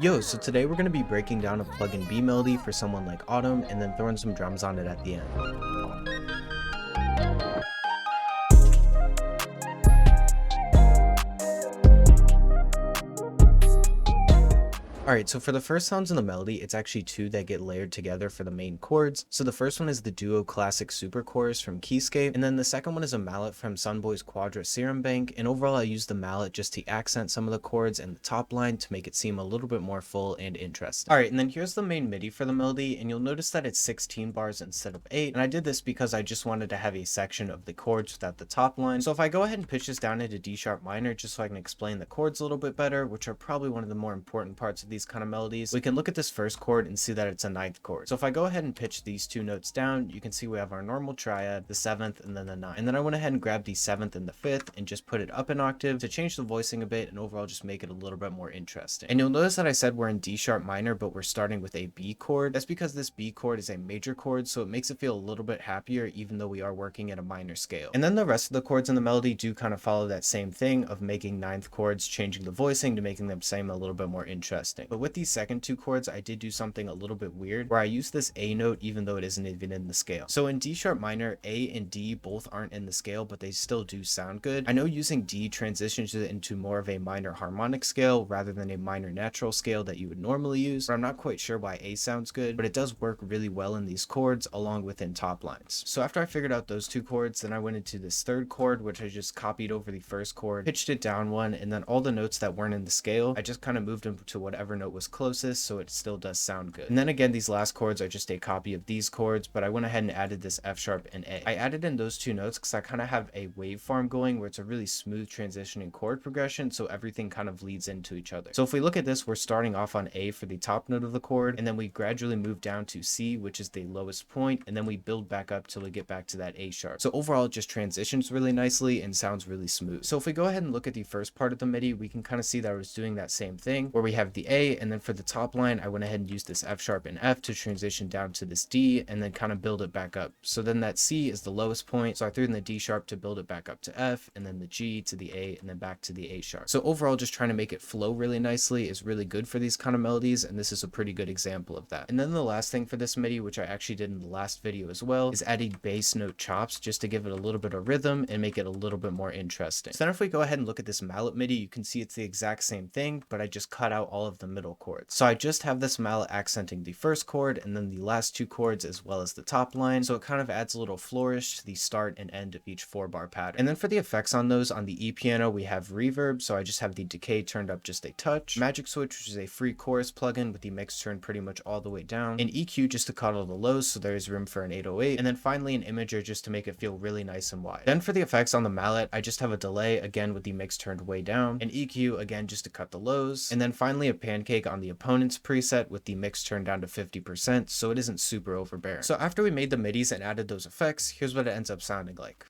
Yo, so today we're going to be breaking down a Pluugnb melody for someone like Autumn and then throwing some drums on it at the end. Alright, so for the first sounds in the melody, it's actually two that get layered together for the main chords. So the first one is the duo classic super chorus from Keyscape, and then the second one is a mallet from Sunboy's Quadra Serum Bank, and overall I use the mallet just to accent some of the chords and the top line to make it seem a little bit more full and interesting. Alright, and then here's the main MIDI for the melody, and you'll notice that it's 16 bars instead of 8, and I did this because I just wanted to have a section of the chords without the top line. So if I go ahead and pitch this down into D sharp minor just so I can explain the chords a little bit better, which are probably one of the more important parts of these kind of melodies, we can look at this first chord and see that it's a ninth chord. So if I go ahead and pitch these two notes down, you can see we have our normal triad, the seventh, and then the ninth. And then I went ahead and grabbed the seventh and the fifth and just put it up an octave to change the voicing a bit and overall just make it a little bit more interesting. And you'll notice that I said we're in D sharp minor, but we're starting with a B chord. That's because this B chord is a major chord, so it makes it feel a little bit happier even though we are working at a minor scale. And then the rest of the chords in the melody do kind of follow that same thing of making ninth chords, changing the voicing to making them seem a little bit more interesting. But with these second two chords, I did do something a little bit weird where I use this A note even though it isn't even in the scale. So in D sharp minor, A and D both aren't in the scale, but they still do sound good. I know using D transitions it into more of a minor harmonic scale rather than a minor natural scale that you would normally use, but I'm not quite sure why A sounds good, but it does work really well in these chords along with in top lines. So after I figured out those two chords, then I went into this third chord, which I just copied over the first chord, pitched it down one, and then all the notes that weren't in the scale, I just kind of moved them to whatever note was closest so it still does sound good. And then again, these last chords are just a copy of these chords, but I went ahead and added this F sharp and A. I added in those two notes because I kind of have a waveform going where it's a really smooth transitioning chord progression, so everything kind of leads into each other. So if we look at this, we're starting off on A for the top note of the chord, and then we gradually move down to C, which is the lowest point, and then we build back up till we get back to that A sharp. So overall, it just transitions really nicely and sounds really smooth. So if we go ahead and look at the first part of the MIDI, we can kind of see that I was doing that same thing where we have the A, and then for the top line, I went ahead and used this F sharp and F to transition down to this D and then kind of build it back up. So then that C is the lowest point, so I threw in the D sharp to build it back up to F, and then the G to the A, and then back to the A sharp. So overall, just trying to make it flow really nicely is really good for these kind of melodies, and this is a pretty good example of that. And then the last thing for this MIDI, which I actually did in the last video as well, is adding bass note chops just to give it a little bit of rhythm and make it a little bit more interesting. So then if we go ahead and look at this mallet MIDI, you can see it's the exact same thing, but I just cut out all of the middle chords. So I just have this mallet accenting the first chord and then the last two chords as well as the top line, so it kind of adds a little flourish to the start and end of each 4-bar pattern. And then for the effects on those, on the E piano we have reverb, so I just have the decay turned up just a touch, magic switch, which is a free chorus plugin with the mix turned pretty much all the way down, and EQ just to cut all the lows so there is room for an 808, and then finally an imager just to make it feel really nice and wide. Then for the effects on the mallet, I just have a delay again with the mix turned way down, and EQ again just to cut the lows, and then finally a pancake on the opponent's preset with the mix turned down to 50%, so it isn't super overbearing. So after we made the midis and added those effects, here's what it ends up sounding like.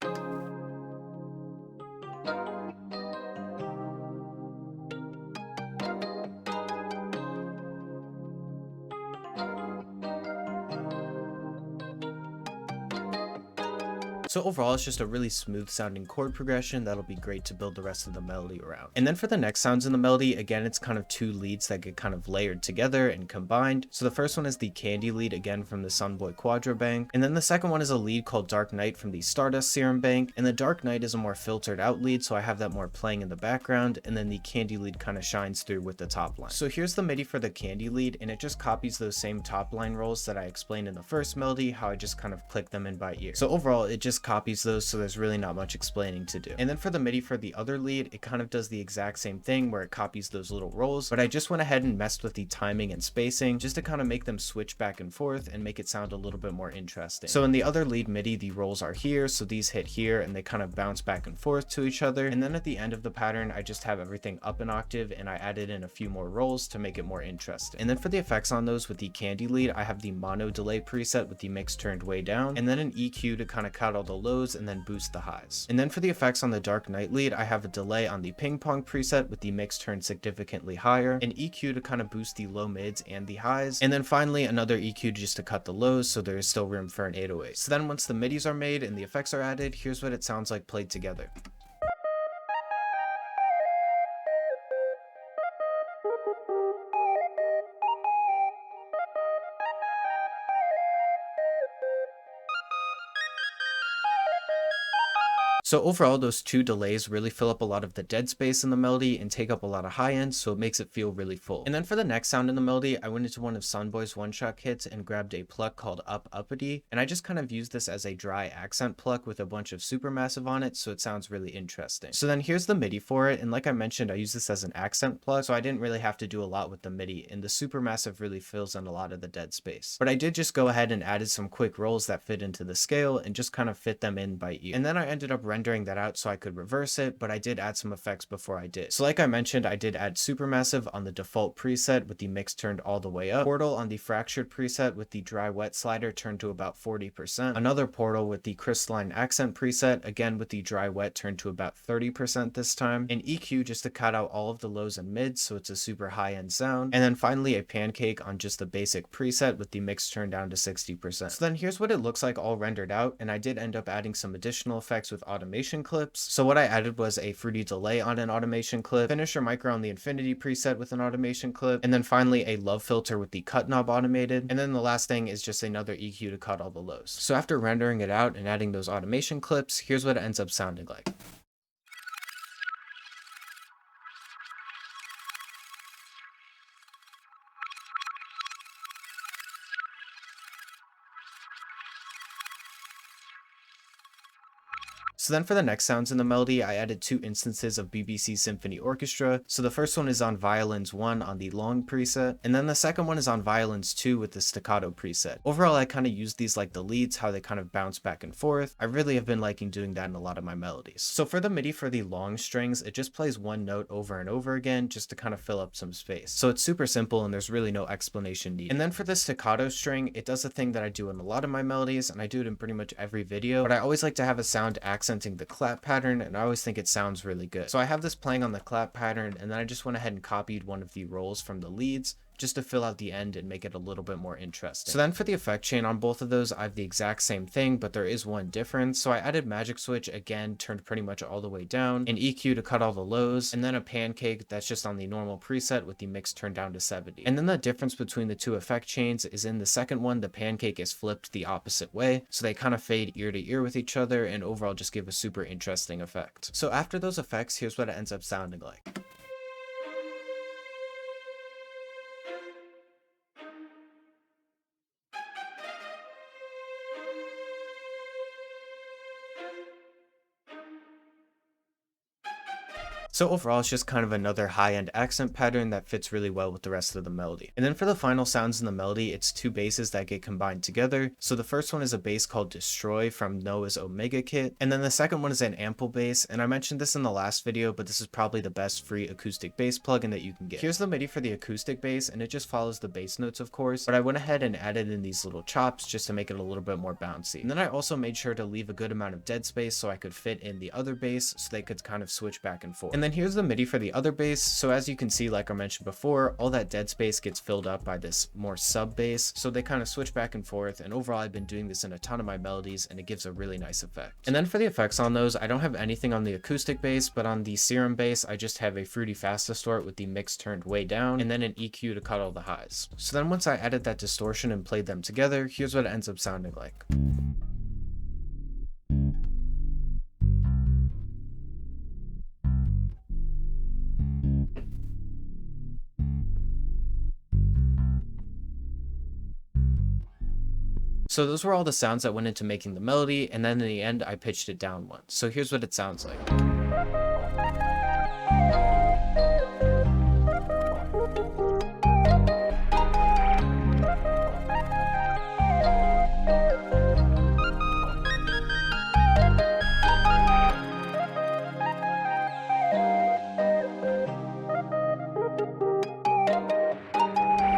So overall, it's just a really smooth sounding chord progression that'll be great to build the rest of the melody around. And then for the next sounds in the melody, again, it's kind of two leads that get kind of layered together and combined. So the first one is the Candy lead, again from the Sunboy Quadra Bank. And then the second one is a lead called Dark Night from the Stardust Serum Bank. And the Dark Night is a more filtered out lead, so I have that more playing in the background. And then the Candy lead kind of shines through with the top line. So here's the MIDI for the Candy lead, and it just copies those same top line rolls that I explained in the first melody, how I just kind of click them in by ear. So overall, it just copies those, so there's really not much explaining to do. And then for the MIDI for the other lead, it kind of does the exact same thing where it copies those little rolls, but I just went ahead and messed with the timing and spacing just to kind of make them switch back and forth and make it sound a little bit more interesting. So in the other lead MIDI, the rolls are here, so these hit here and they kind of bounce back and forth to each other. And then at the end of the pattern, I just have everything up an octave and I added in a few more rolls to make it more interesting. And then for the effects on those with the Candy lead, I have the mono delay preset with the mix turned way down, and then an EQ to kind of cut all the lows and then boost the highs. And then for the effects on the Dark Night lead, I have a delay on the ping pong preset with the mix turned significantly higher, an EQ to kind of boost the low mids and the highs, and then finally another EQ just to cut the lows so there is still room for an 808. So then once the midis are made and the effects are added, here's what it sounds like played together. So overall, those two delays really fill up a lot of the dead space in the melody and take up a lot of high end, so it makes it feel really full. And then for the next sound in the melody, I went into one of Sunboy's one-shot kits and grabbed a plug called Uppity, and I just kind of used this as a dry accent plug with a bunch of supermassive on it, so it sounds really interesting. So then here's the MIDI for it, and like I mentioned, I use this as an accent plug, so I didn't really have to do a lot with the MIDI, and the supermassive really fills in a lot of the dead space. But I did just go ahead and added some quick rolls that fit into the scale and just kind of fit them in by ear. And then I ended up rendering that out so I could reverse it, but I did add some effects before I did. So like I mentioned, I did add supermassive on the default preset with the mix turned all the way up, portal on the fractured preset with the dry wet slider turned to about 40%, another portal with the crystalline accent preset, again with the dry wet turned to about 30% this time, an EQ just to cut out all of the lows and mids so it's a super high end sound, and then finally a pancake on just the basic preset with the mix turned down to 60%. So then here's what it looks like all rendered out, and I did end up adding some additional effects with automation clips. So what I added was a fruity delay on an automation clip, finisher micro on the infinity preset with an automation clip, and then finally a love filter with the cut knob automated, and then the last thing is just another EQ to cut all the lows. So after rendering it out and adding those automation clips, here's what it ends up sounding like. So then for the next sounds in the melody, I added two instances of BBC Symphony Orchestra. So the first one is on violins 1 on the long preset, and then the second one is on violins 2 with the staccato preset. Overall, I kind of use these like the leads, how they kind of bounce back and forth. I really have been liking doing that in a lot of my melodies. So for the MIDI for the long strings, it just plays one note over and over again just to kind of fill up some space. So it's super simple and there's really no explanation needed. And then for the staccato string, it does a thing that I do in a lot of my melodies, and I do it in pretty much every video, but I always like to have a sound accenting the clap pattern, and I always think it sounds really good. So I have this playing on the clap pattern, and then I just went ahead and copied one of the rolls from the leads just to fill out the end and make it a little bit more interesting. So then for the effect chain on both of those, I have the exact same thing, but there is one difference. So I added magic switch, again, turned pretty much all the way down, an EQ to cut all the lows, and then a pancake that's just on the normal preset with the mix turned down to 70. And then the difference between the two effect chains is in the second one, the pancake is flipped the opposite way. So they kind of fade ear to ear with each other and overall just give a super interesting effect. So after those effects, here's what it ends up sounding like. So overall, it's just kind of another high-end accent pattern that fits really well with the rest of the melody. And then for the final sounds in the melody, it's two basses that get combined together. So the first one is a bass called Destroy from Noah's Omega kit, and then the second one is an ample bass, and I mentioned this in the last video, but this is probably the best free acoustic bass plugin that you can get. Here's the MIDI for the acoustic bass, and it just follows the bass notes, of course, but I went ahead and added in these little chops just to make it a little bit more bouncy. And then I also made sure to leave a good amount of dead space so I could fit in the other bass so they could kind of switch back and forth. And then here's the MIDI for the other bass. So as you can see, like I mentioned before, all that dead space gets filled up by this more sub bass, so they kind of switch back and forth, and overall I've been doing this in a ton of my melodies and it gives a really nice effect. And then for the effects on those, I don't have anything on the acoustic bass, but on the serum bass I just have a fruity fast distort with the mix turned way down and then an EQ to cut all the highs. So then once I added that distortion and played them together, here's what it ends up sounding like. So those were all the sounds that went into making the melody, and then in the end I pitched it down one. So here's what it sounds like.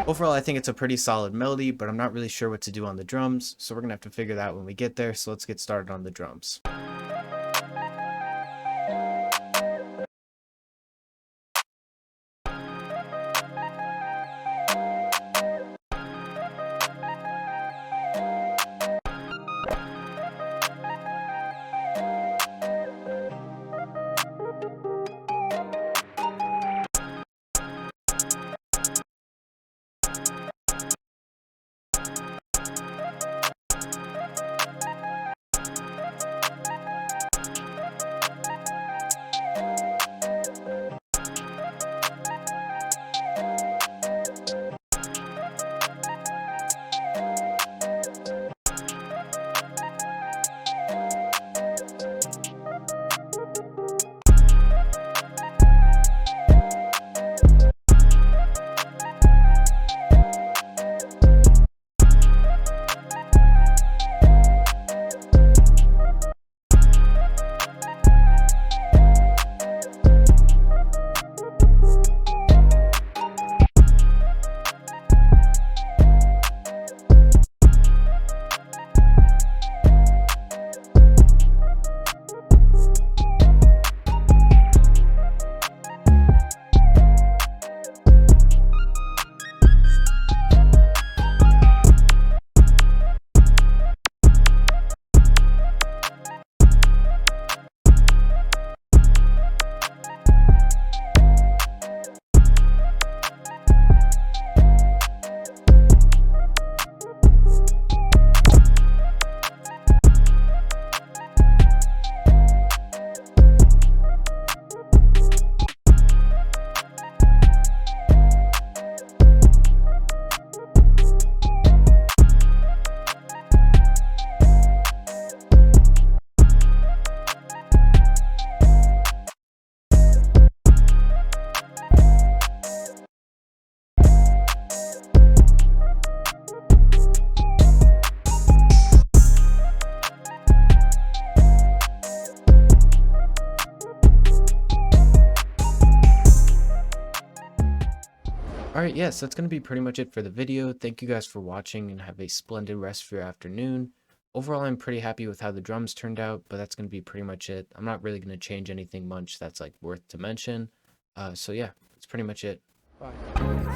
Overall, I think it's a pretty solid melody, but I'm not really sure what to do on the drums, so we're gonna have to figure that out when we get there. So let's get started on the drums. Alright, yes, that's going to be pretty much it for the video. Thank you guys for watching and have a splendid rest of your afternoon. Overall, I'm pretty happy with how the drums turned out, but that's going to be pretty much it. I'm not really going to change anything much that's like worth to mention. So yeah, that's pretty much it. Bye.